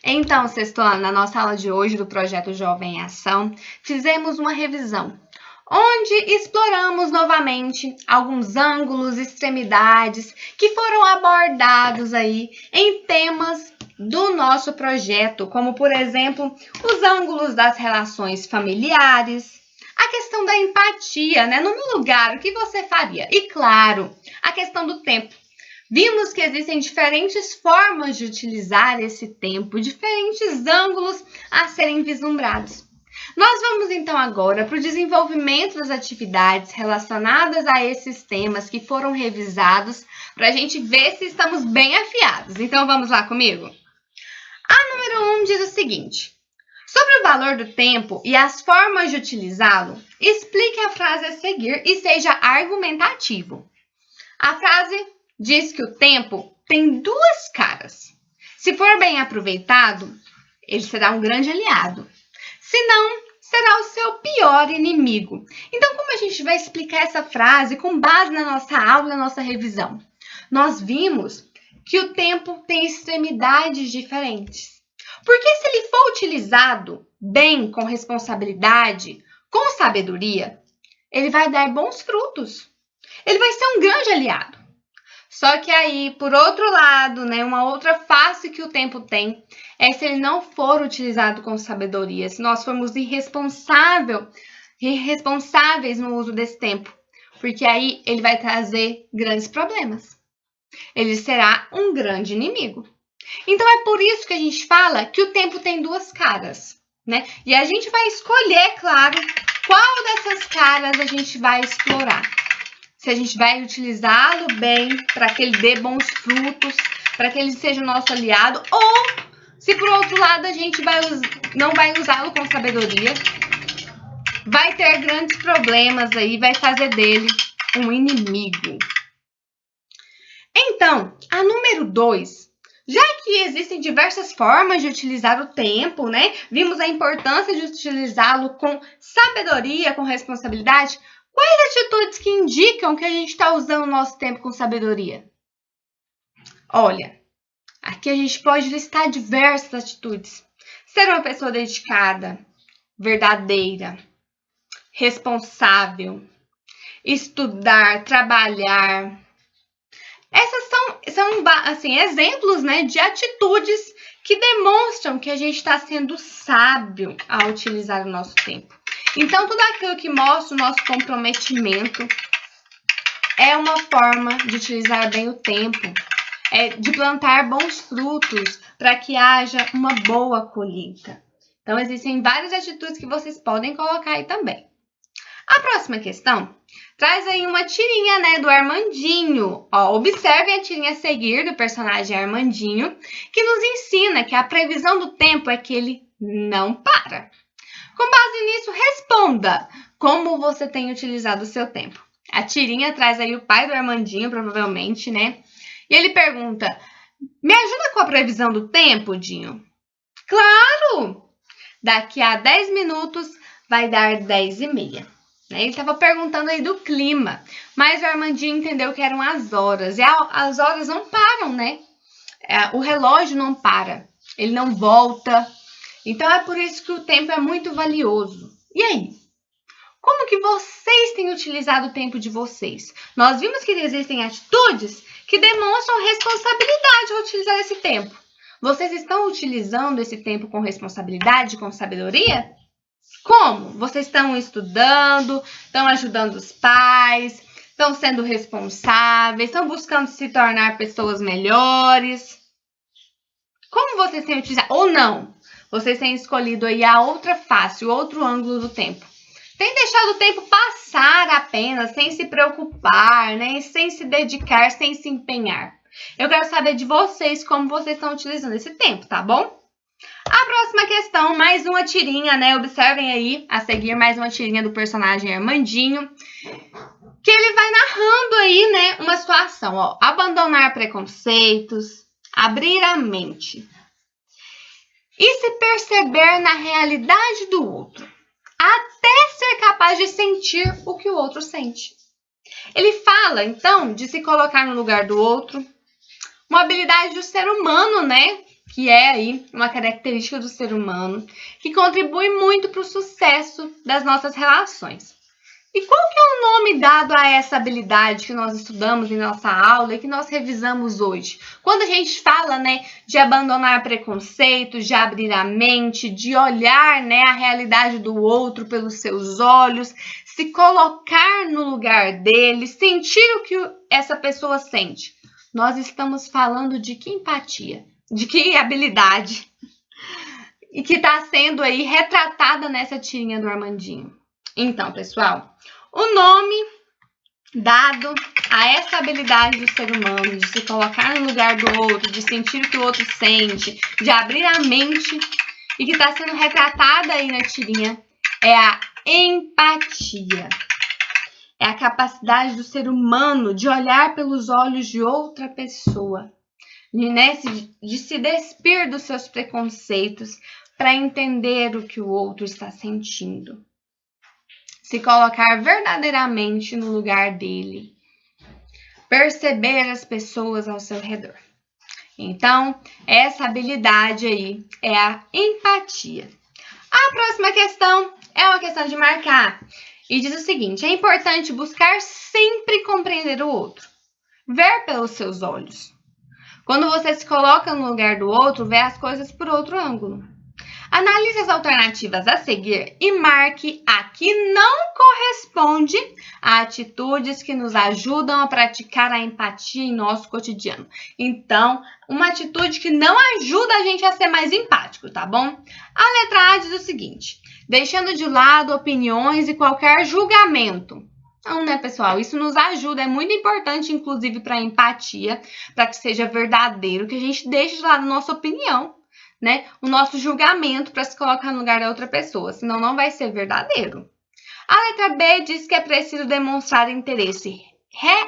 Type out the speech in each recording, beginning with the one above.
Então, sexto ano, na nossa aula de hoje do projeto Jovem em Ação, fizemos uma revisão, onde exploramos novamente alguns ângulos, extremidades que foram abordados aí em temas do nosso projeto, como, por exemplo, os ângulos das relações familiares, a questão da empatia, né? No meu lugar, o que você faria? E, claro, a questão do tempo. Vimos que existem diferentes formas de utilizar esse tempo, diferentes ângulos a serem vislumbrados. Nós vamos então agora para o desenvolvimento das atividades relacionadas a esses temas que foram revisados, para a gente ver se estamos bem afiados. Então vamos lá comigo? A número 1 diz o seguinte: sobre o valor do tempo e as formas de utilizá-lo, explique a frase a seguir e seja argumentativo. A frase diz que o tempo tem duas caras. Se for bem aproveitado, ele será um grande aliado. Se não, será o seu pior inimigo. Então, como a gente vai explicar essa frase com base na nossa aula, na nossa revisão? Nós vimos que o tempo tem extremidades diferentes. Porque se ele for utilizado bem, com responsabilidade, com sabedoria, ele vai dar bons frutos. Ele vai ser um grande aliado. Só que aí, por outro lado, né, uma outra face que o tempo tem é se ele não for utilizado com sabedoria, se nós formos irresponsáveis no uso desse tempo, porque aí ele vai trazer grandes problemas. Ele será um grande inimigo. Então é por isso que a gente fala que o tempo tem duas caras, né? E a gente vai escolher, claro, qual dessas caras a gente vai explorar. Se a gente vai utilizá-lo bem para que ele dê bons frutos, para que ele seja o nosso aliado, ou se por outro lado a gente não vai usá-lo com sabedoria, vai ter grandes problemas aí, vai fazer dele um inimigo. Então, a número 2, já que existem diversas formas de utilizar o tempo, né? Vimos a importância de utilizá-lo com sabedoria, com responsabilidade. Quais atitudes que indicam que a gente está usando o nosso tempo com sabedoria? Olha, aqui a gente pode listar diversas atitudes. Ser uma pessoa dedicada, verdadeira, responsável, estudar, trabalhar. Essas são assim, exemplos, né, de atitudes que demonstram que a gente está sendo sábio ao utilizar o nosso tempo. Então, tudo aquilo que mostra o nosso comprometimento é uma forma de utilizar bem o tempo, de plantar bons frutos para que haja uma boa colheita. Então, existem várias atitudes que vocês podem colocar aí também. A próxima questão traz aí uma tirinha, né, do Armandinho. Ó, observem a tirinha a seguir do personagem Armandinho, que nos ensina que a previsão do tempo é que ele não para. Com base nisso, responda como você tem utilizado o seu tempo. A tirinha traz aí o pai do Armandinho, provavelmente, né? E ele pergunta: me ajuda com a previsão do tempo, Dinho? Claro! Daqui a 10 minutos vai dar 10h30. Ele estava perguntando aí do clima, mas o Armandinho entendeu que eram as horas. E as horas não param, né? O relógio não para, ele não volta. Então, é por isso que o tempo é muito valioso. E aí? Como que vocês têm utilizado o tempo de vocês? Nós vimos que existem atitudes que demonstram responsabilidade ao utilizar esse tempo. Vocês estão utilizando esse tempo com responsabilidade, com sabedoria? Como? Vocês estão estudando, estão ajudando os pais, estão sendo responsáveis, estão buscando se tornar pessoas melhores? Como vocês têm utilizado? Ou não? Vocês têm escolhido aí a outra face, o outro ângulo do tempo. Tem deixado o tempo passar apenas, sem se preocupar, né? Sem se dedicar, sem se empenhar. Eu quero saber de vocês como vocês estão utilizando esse tempo, tá bom? A próxima questão, mais uma tirinha, né? Observem aí, a seguir, mais uma tirinha do personagem Armandinho, que ele vai narrando aí, né, uma situação, ó. Abandonar preconceitos, abrir a mente e se perceber na realidade do outro, até ser capaz de sentir o que o outro sente. Ele fala, então, de se colocar no lugar do outro, uma habilidade do ser humano, né? que é aí uma característica do ser humano, que contribui muito para o sucesso das nossas relações. E qual que é o nome dado a essa habilidade que nós estudamos em nossa aula e que nós revisamos hoje? Quando a gente fala, né, de abandonar preconceitos, de abrir a mente, de olhar, né, a realidade do outro pelos seus olhos, se colocar no lugar dele, sentir o que essa pessoa sente. Nós estamos falando de que empatia, de que habilidade, e que está sendo aí retratada nessa tirinha do Armandinho. Então, pessoal, o nome dado a essa habilidade do ser humano de se colocar no lugar do outro, de sentir o que o outro sente, de abrir a mente e que está sendo retratada aí na tirinha é a empatia. É a capacidade do ser humano de olhar pelos olhos de outra pessoa, de se despir dos seus preconceitos para entender o que o outro está sentindo. Se colocar verdadeiramente no lugar dele. Perceber as pessoas ao seu redor. Então, essa habilidade aí é a empatia. A próxima questão é uma questão de marcar. E diz o seguinte: é importante buscar sempre compreender o outro. Ver pelos seus olhos. Quando você se coloca no lugar do outro, vê as coisas por outro ângulo. Analise as alternativas a seguir e marque a que não corresponde a atitudes que nos ajudam a praticar a empatia em nosso cotidiano. Então, uma atitude que não ajuda a gente a ser mais empático, tá bom? A letra A diz o seguinte: deixando de lado opiniões e qualquer julgamento. Não, né, pessoal? Isso nos ajuda, é muito importante, inclusive, para a empatia, para que seja verdadeiro, que a gente deixe de lado a nossa opinião, né? O nosso julgamento para se colocar no lugar da outra pessoa, senão não vai ser verdadeiro. A letra B diz que é preciso demonstrar interesse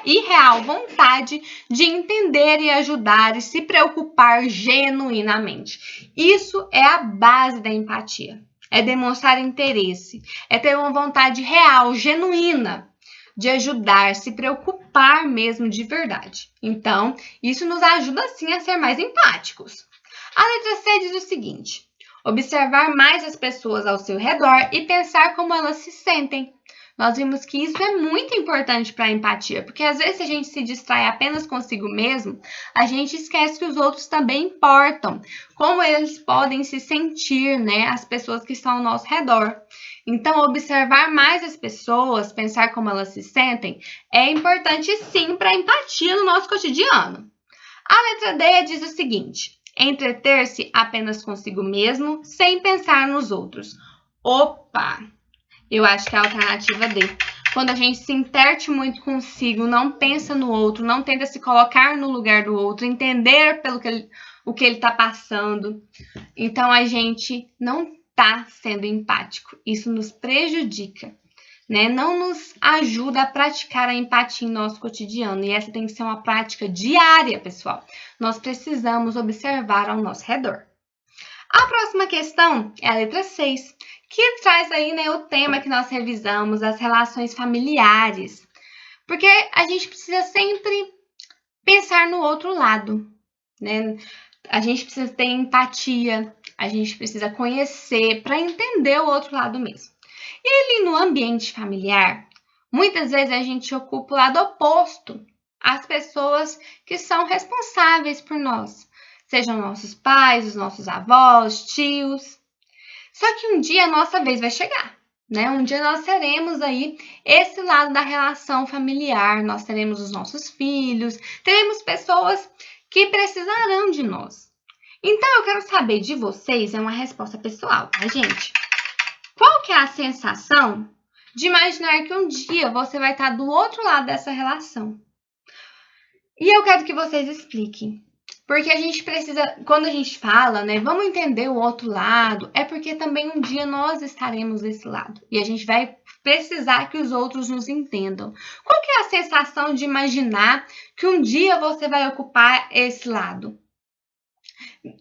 e real vontade de entender e ajudar e se preocupar genuinamente. Isso é a base da empatia. É demonstrar interesse, é ter uma vontade real, genuína, de ajudar, se preocupar mesmo de verdade. Então, isso nos ajuda sim a ser mais empáticos. A letra C diz o seguinte: observar mais as pessoas ao seu redor e pensar como elas se sentem. Nós vimos que isso é muito importante para a empatia, porque às vezes a gente se distrai apenas consigo mesmo, a gente esquece que os outros também importam, como eles podem se sentir, né, as pessoas que estão ao nosso redor. Então, observar mais as pessoas, pensar como elas se sentem, é importante sim para a empatia no nosso cotidiano. A letra D diz o seguinte: entreter-se apenas consigo mesmo, sem pensar nos outros. Opa! Eu acho que é a alternativa D. Quando a gente se interte muito consigo, não pensa no outro, não tenta se colocar no lugar do outro, entender o que ele está passando, então a gente não está sendo empático. Isso nos prejudica, né? Não nos ajuda a praticar a empatia em nosso cotidiano. E essa tem que ser uma prática diária, pessoal. Nós precisamos observar ao nosso redor. A próxima questão é a letra 6, que traz aí, né, o tema que nós revisamos, as relações familiares. Porque a gente precisa sempre pensar no outro lado, né? A gente precisa ter empatia, a gente precisa conhecer para entender o outro lado mesmo. E ali no ambiente familiar, muitas vezes a gente ocupa o lado oposto, as pessoas que são responsáveis por nós, sejam nossos pais, os nossos avós, tios. Só que um dia a nossa vez vai chegar, né? Um dia nós teremos aí esse lado da relação familiar, nós teremos os nossos filhos, teremos pessoas que precisarão de nós. Então, eu quero saber de vocês, é uma resposta pessoal, tá, gente? Qual que é a sensação de imaginar que um dia você vai estar do outro lado dessa relação? E eu quero que vocês expliquem. Porque a gente precisa, quando a gente fala, né, vamos entender o outro lado, é porque também um dia nós estaremos desse lado. E a gente vai precisar que os outros nos entendam. Qual que é a sensação de imaginar que um dia você vai ocupar esse lado?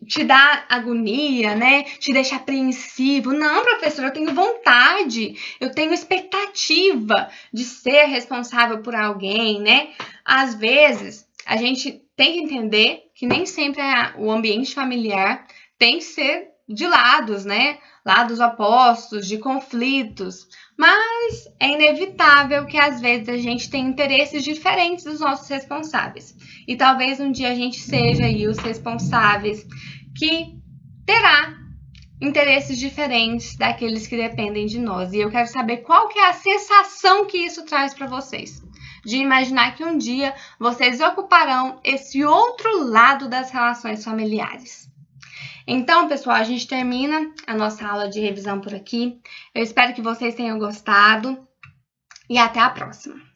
Te dá agonia, né? Te deixa apreensivo. Não, professor, eu tenho vontade, eu tenho expectativa de ser responsável por alguém, né? Às vezes, a gente tem que entender que nem sempre o ambiente familiar tem que ser de lados, né? Lados opostos, de conflitos. Mas é inevitável que às vezes a gente tem interesses diferentes dos nossos responsáveis. E talvez um dia a gente seja aí os responsáveis que terá interesses diferentes daqueles que dependem de nós. E eu quero saber qual que é a sensação que isso traz para vocês. De imaginar que um dia vocês ocuparão esse outro lado das relações familiares. Então, pessoal, a gente termina a nossa aula de revisão por aqui. Eu espero que vocês tenham gostado e até a próxima.